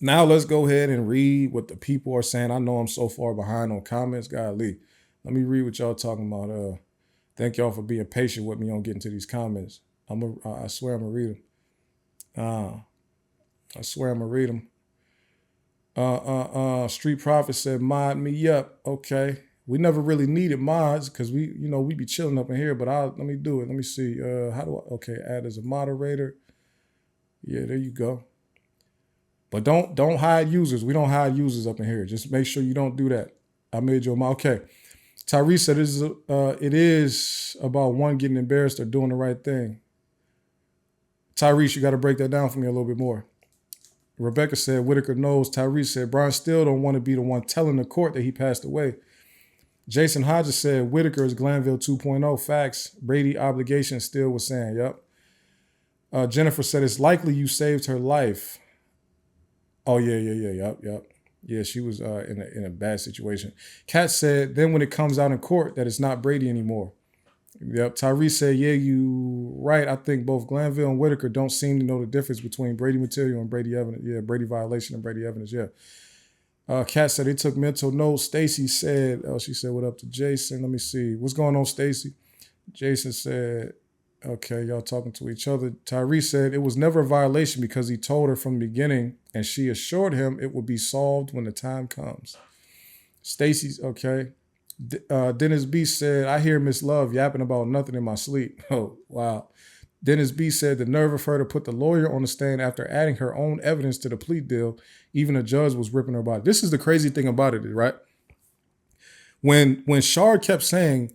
Now let's go ahead and read what the people are saying. I know I'm so far behind on comments. Golly. Let me read what y'all talking about. Thank y'all for being patient with me on getting to these comments. I swear I'm gonna read them. I swear I'm gonna read them. Street Prophet said, "Mod me up." Okay, we never really needed mods because we be chilling up in here. But let me do it. Let me see. How do I? Okay, add as a moderator. Yeah, there you go. But don't hide users. We don't hide users up in here. Just make sure you don't do that. I made your mod. Okay. Tyrese said, it is about one getting embarrassed or doing the right thing." Tyrese, you got to break that down for me a little bit more. Rebecca said, Whitaker knows. Tyrese said, Brian still don't want to be the one telling the court that he passed away. Jason Hodges said, Whitaker is Glanville 2.0. Facts. Brady obligation still was saying, yep. Jennifer said, it's likely you saved her life. Oh, yeah. Yep. Yeah, she was in a bad situation. Kat said, then when it comes out in court that it's not Brady anymore. Yep. Tyrese said, yeah, you right. I think both Glanville and Whitaker don't seem to know the difference between Brady material and Brady evidence. Yeah, Brady violation and Brady evidence. Yeah. Kat said they took mental notes. Stacy said, she said, what up to Jason? Let me see. What's going on, Stacy? Jason said, okay, y'all talking to each other. Tyrese said it was never a violation because he told her from the beginning and she assured him it would be solved when the time comes. Stacy's okay. Dennis B said, I hear Miss Love yapping about nothing in my sleep. Oh, wow. Dennis B said the nerve of her to put the lawyer on the stand after adding her own evidence to the plea deal. Even a judge was ripping her about it. This is the crazy thing about it, right? When Shard kept saying,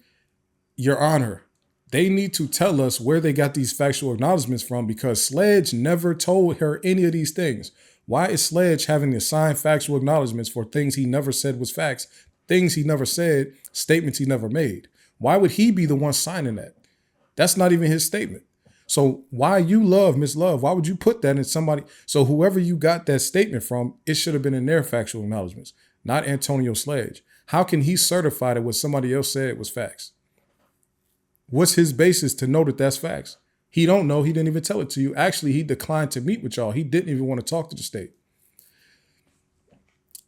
Your Honor, they need to tell us where they got these factual acknowledgments from because Sledge never told her any of these things. Why is Sledge having to sign factual acknowledgments for things he never said was facts, things he never said, statements he never made? Why would he be the one signing that? That's not even his statement. So why you love Miss Love? Why would you put that in somebody? So whoever you got that statement from, it should have been in their factual acknowledgments, not Antonio Sledge. How can he certify that what somebody else said was facts? What's his basis to know that that's facts? He don't know. He didn't even tell it to you. Actually, he declined to meet with y'all. He didn't even want to talk to the state.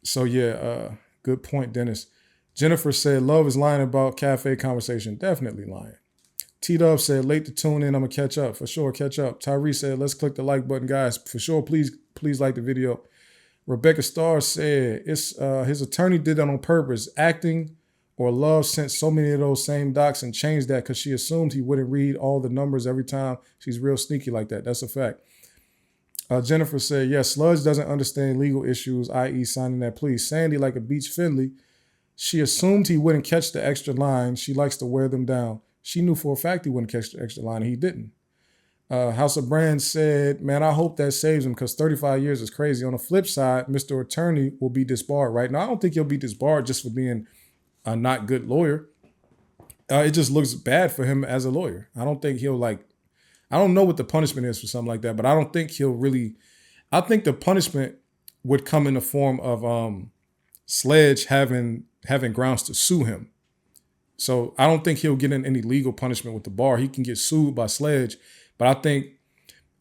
So yeah, good point, Dennis. Jennifer said, Love is lying about cafe conversation. Definitely lying. T-Dub said, late to tune in. I'm going to catch up. For sure, catch up. Tyrese said, let's click the like button, guys. For sure, please like the video. Rebecca Starr said, it's his attorney did that on purpose. Acting or Love sent so many of those same docs and changed that because she assumed he wouldn't read all the numbers every time. She's real sneaky like that. That's a fact. Jennifer said, yes, Sludge doesn't understand legal issues, i.e. signing that plea. Sandy, like a Beach Finley, she assumed he wouldn't catch the extra line. She likes to wear them down. She knew for a fact he wouldn't catch the extra line, and he didn't. House of Brand said, man, I hope that saves him because 35 years is crazy. On the flip side, Mr. Attorney will be disbarred, right? Now, I don't think he'll be disbarred just for being a not good lawyer. It just looks bad for him as a lawyer. I don't think he'll I don't know what the punishment is for something like that, but I don't think he'll really, I think the punishment would come in the form of Sledge having grounds to sue him. So I don't think he'll get in any legal punishment with the bar. He can get sued by Sledge, but I think,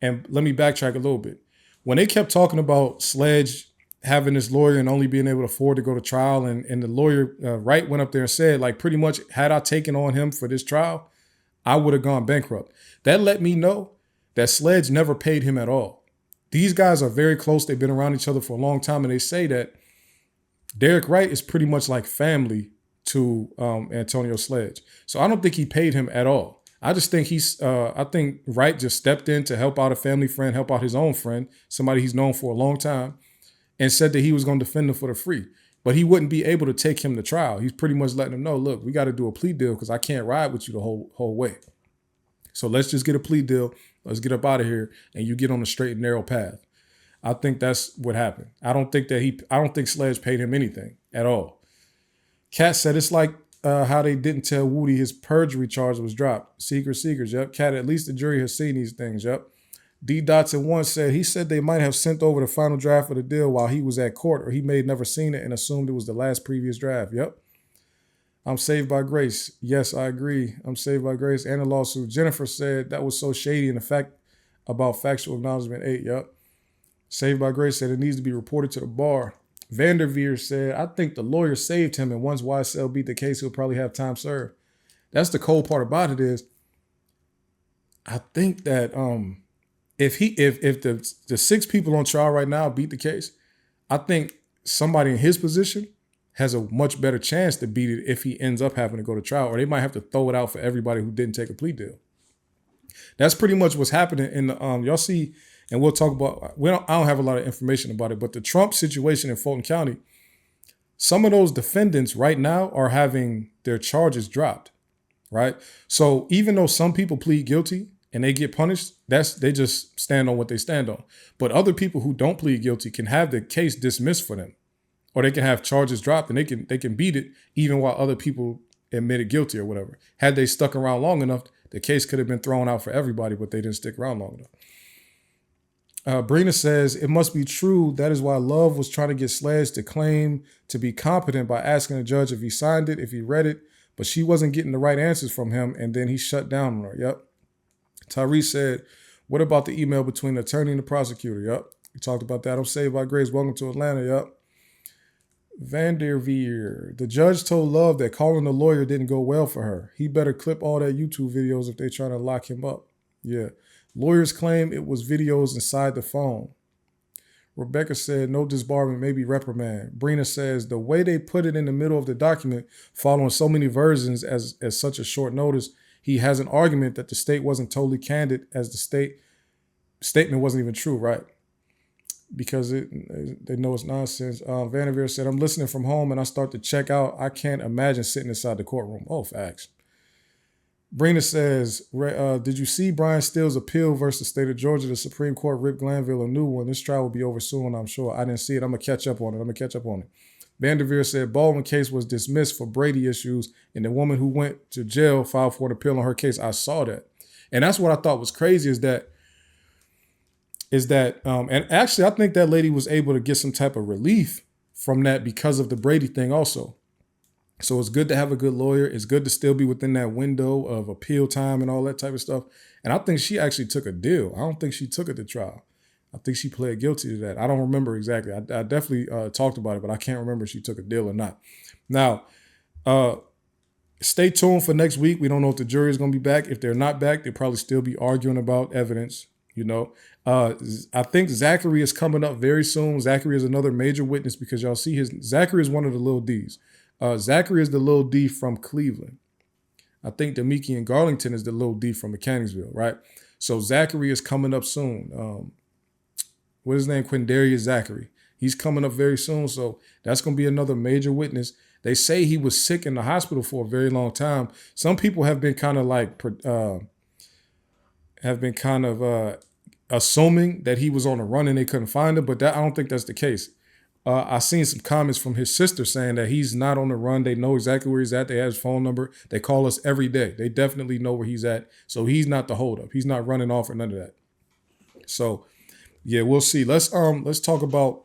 and let me backtrack a little bit. When they kept talking about Sledge having this lawyer and only being able to afford to go to trial, and the lawyer, Wright, went up there and said, like, pretty much, had I taken on him for this trial, I would have gone bankrupt. That let me know that Sledge never paid him at all. These guys are very close. They've been around each other for a long time, and they say that Derek Wright is pretty much like family to Antonio Sledge. So I don't think he paid him at all. I just think I think Wright just stepped in to help out a family friend, help out his own friend, somebody he's known for a long time, and said that he was going to defend him for the free. But he wouldn't be able to take him to trial. He's pretty much letting him know, look, we got to do a plea deal because I can't ride with you the whole way. So let's just get a plea deal. Let's get up out of here, and you get on the straight and narrow path. I think that's what happened. I don't think Sledge paid him anything at all. Kat said it's like how they didn't tell Woody his perjury charge was dropped. Seekers, yep. Kat, at least the jury has seen these things, yep. D. Dotson once said he said they might have sent over the final draft of the deal while he was at court, or he may have never seen it and assumed it was the last previous draft. Yep. I'm saved by grace. Yes, I agree. I'm saved by grace and a lawsuit. Jennifer said that was so shady, and the fact about factual acknowledgement 8. Yep. Saved by Grace said it needs to be reported to the bar. Vanderveer said, I think the lawyer saved him, and once YSL beat the case, he'll probably have time served. That's the cold part about it is, I think that if the 6 people on trial right now beat the case, I think somebody in his position has a much better chance to beat it if he ends up having to go to trial, or they might have to throw it out for everybody who didn't take a plea deal. That's pretty much what's happening in the y'all see, and we'll talk about. I don't have a lot of information about it, but the Trump situation in Fulton County, some of those defendants right now are having their charges dropped, right? So even though some people plead guilty and they get punished, they just stand on what they stand on. But other people who don't plead guilty can have the case dismissed for them, or they can have charges dropped and they can beat it even while other people admitted guilty or whatever. Had they stuck around long enough, the case could have been thrown out for everybody, but they didn't stick around long enough. Brina says, it must be true. That is why Love was trying to get Sledge to claim to be competent by asking the judge if he signed it, if he read it, but she wasn't getting the right answers from him, and then he shut down on her. Yep. Tyrese said, what about the email between the attorney and the prosecutor? Yep. We talked about that. I'm Saved by Grace. Welcome to Atlanta. Yep. Vanderveer. The judge told Love that calling the lawyer didn't go well for her. He better clip all that YouTube videos if they're trying to lock him up. Yeah. Lawyers claim it was videos inside the phone. Rebecca said, no disbarment, maybe reprimand. Brina says, the way they put it in the middle of the document, following so many versions as such a short notice, he has an argument that the state wasn't totally candid, as the statement wasn't even true, right? Because they know it's nonsense. Vanderveer said, I'm listening from home and I start to check out. I can't imagine sitting inside the courtroom. Oh, facts. Brina says, did you see Brian Steele's appeal versus the state of Georgia? The Supreme Court ripped Glanville a new one. This trial will be over soon, I'm sure. I didn't see it. I'm going to catch up on it. Vanderveer said Baldwin case was dismissed for Brady issues, and the woman who went to jail filed for an appeal on her case. I saw that. And that's what I thought was crazy is that, and actually I think that lady was able to get some type of relief from that because of the Brady thing also. So it's good to have a good lawyer. It's good to still be within that window of appeal time and all that type of stuff. And I think she actually took a deal. I don't think she took it to trial. I think she pled guilty to that. I don't remember exactly. I definitely talked about it, but I can't remember if she took a deal or not. Now, stay tuned for next week. We don't know if the jury is going to be back. If they're not back, they'll probably still be arguing about evidence. You know, I think Zachary is coming up very soon. Zachary is another major witness because y'all see Zachary is one of the little D's. Zachary is the little D from Cleveland. I think Demiki and Garlington is the little D from Mechanicsville, right? So Zachary is coming up soon. What's his name? Quindarius Zachary. He's coming up very soon. So that's going to be another major witness. They say he was sick in the hospital for a very long time. Some people have been kind of like, assuming that he was on a run and they couldn't find him, but I don't think that's the case. I seen some comments from his sister saying that he's not on the run. They know exactly where he's at. They have his phone number. They call us every day. They definitely know where he's at. So he's not the holdup. He's not running off or none of that. So yeah, we'll see. Let's talk about